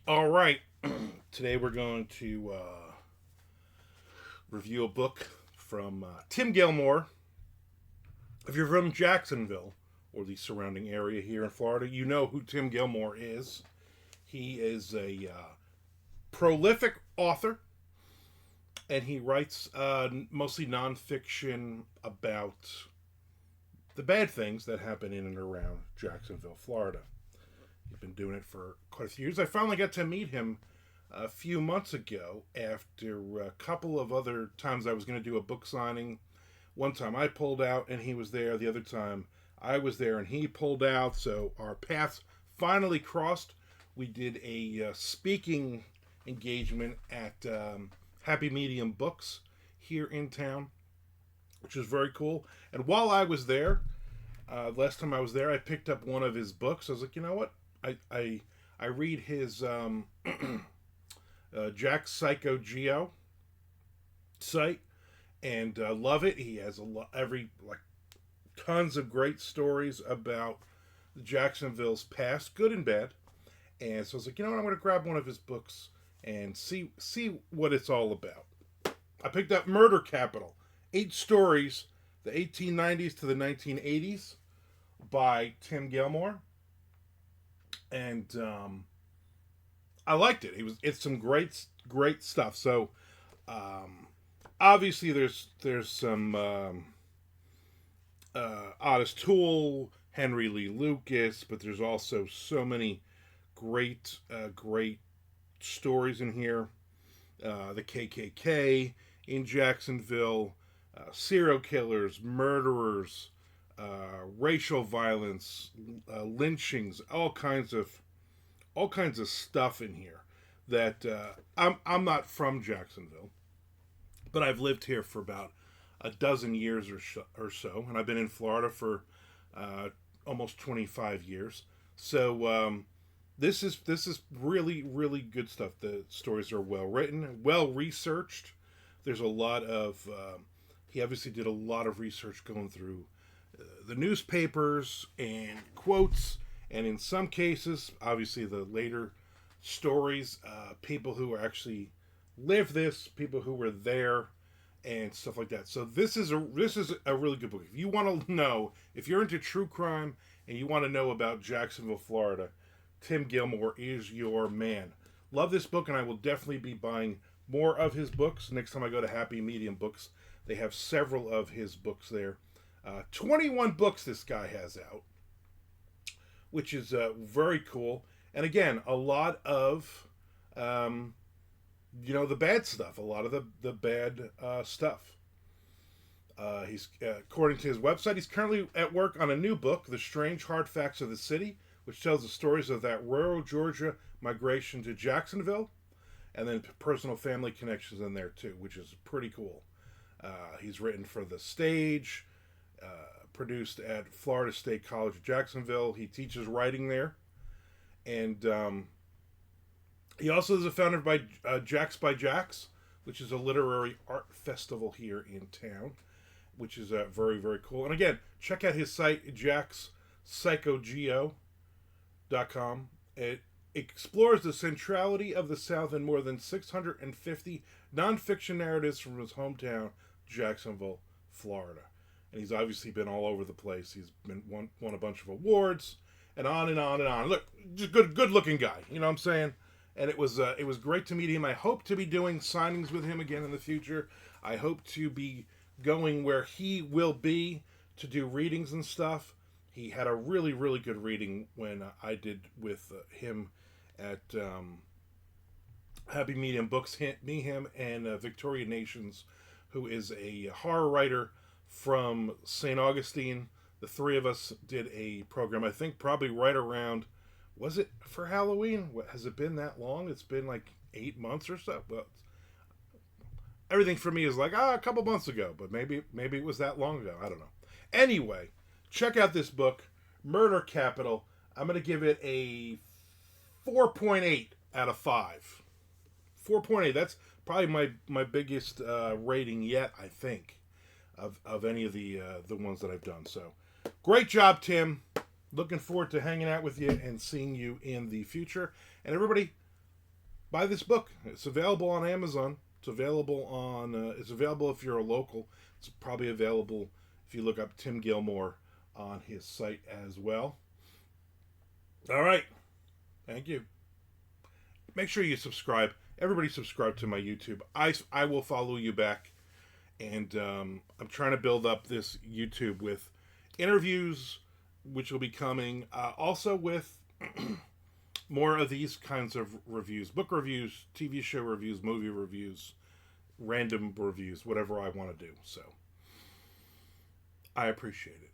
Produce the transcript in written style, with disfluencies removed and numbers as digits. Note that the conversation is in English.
All right. Today we're going to review a book from Tim Gilmore. If you're from Jacksonville or the surrounding area here in Florida, you know who Tim Gilmore is. He is a prolific author, and he writes mostly nonfiction about the bad things that happen in and around Jacksonville, Florida. He's been doing it for quite a few years. I finally got to meet him a few months ago after a couple of other times I was going to do a book signing. One time I pulled out and he was there. The other time I was there and he pulled out. So our paths finally crossed. We did a speaking engagement at Happy Medium Books here in town, which was very cool. And while I was there, last time I was there, I picked up one of his books. I was like, you know what? I read his Jack Psycho Geo site and love it. He has tons of great stories about Jacksonville's past, good and bad. And so I was like, you know what? I'm going to grab one of his books and see what it's all about. I picked up Murder Capital, 8 stories, the 1890s to the 1980s, by Tim Gilmore, and I liked it. It's some great stuff. So obviously there's some Otis Toole, Henry Lee Lucas, but there's also so many great stories in here. The KKK in Jacksonville, serial killers, murderers, racial violence, lynchings, all kinds of stuff in here. That I'm not from Jacksonville, but I've lived here for about a dozen years or so, and I've been in Florida for almost 25 years. So this is really good stuff. The stories are well written, well researched. There's a lot of he obviously did a lot of research going through the newspapers and quotes, and in some cases, obviously the later stories, people who actually lived this, people who were there, and stuff like that. So this is a really good book. If you want to know, if you're into true crime and you want to know about Jacksonville, Florida, Tim Gilmore is your man. Love this book, and I will definitely be buying more of his books next time I go to Happy Medium Books. They have several of his books there. 21 books this guy has out, which is very cool. And again, a lot of, the bad stuff, a lot of the bad stuff. He's according to his website, he's currently at work on a new book, The Strange Hard Facts of the City, which tells the stories of that rural Georgia migration to Jacksonville, and then personal family connections in there too, which is pretty cool. He's written for the stage, produced at Florida State College of Jacksonville. He teaches writing there, and he also is a founder by Jacks by Jacks, which is a literary art festival here in town, which is very cool. And again, check out his site, jackspsychogeo.com. It explores the centrality of the South in more than 650 nonfiction narratives from his hometown, Jacksonville, Florida. And he's obviously been all over the place. He's been won a bunch of awards, and on and on and on. Look, just good looking guy. You know what I'm saying? And it was great to meet him. I hope to be doing signings with him again in the future. I hope to be going where he will be to do readings and stuff. He had a really good reading when I did with him at Happy Medium Books. Me, him, and Victoria Nations, who is a horror writer from St. Augustine. The three of us did a program, I think probably right around, was it for Halloween? What, has it been that long? It's been like 8 months or so. Well, everything for me is like, a couple months ago, but maybe it was that long ago. I don't know. Anyway, check out this book, Murder Capital. I'm going to give it a 4.8 out of 5. 4.8. That's probably my biggest rating yet, I think, of any of the ones that I've done. So, great job, Tim. Looking forward to hanging out with you and seeing you in the future. And everybody, buy this book. It's available on Amazon. It's available on. It's available if you're a local. It's probably available if you look up Tim Gilmore on his site as well. All right. Thank you. Make sure you subscribe. Everybody subscribe to my YouTube. I will follow you back. And I'm trying to build up this YouTube with interviews, which will be coming. Also with more of these kinds of reviews. Book reviews, TV show reviews, movie reviews, random reviews, whatever I want to do. So I appreciate it.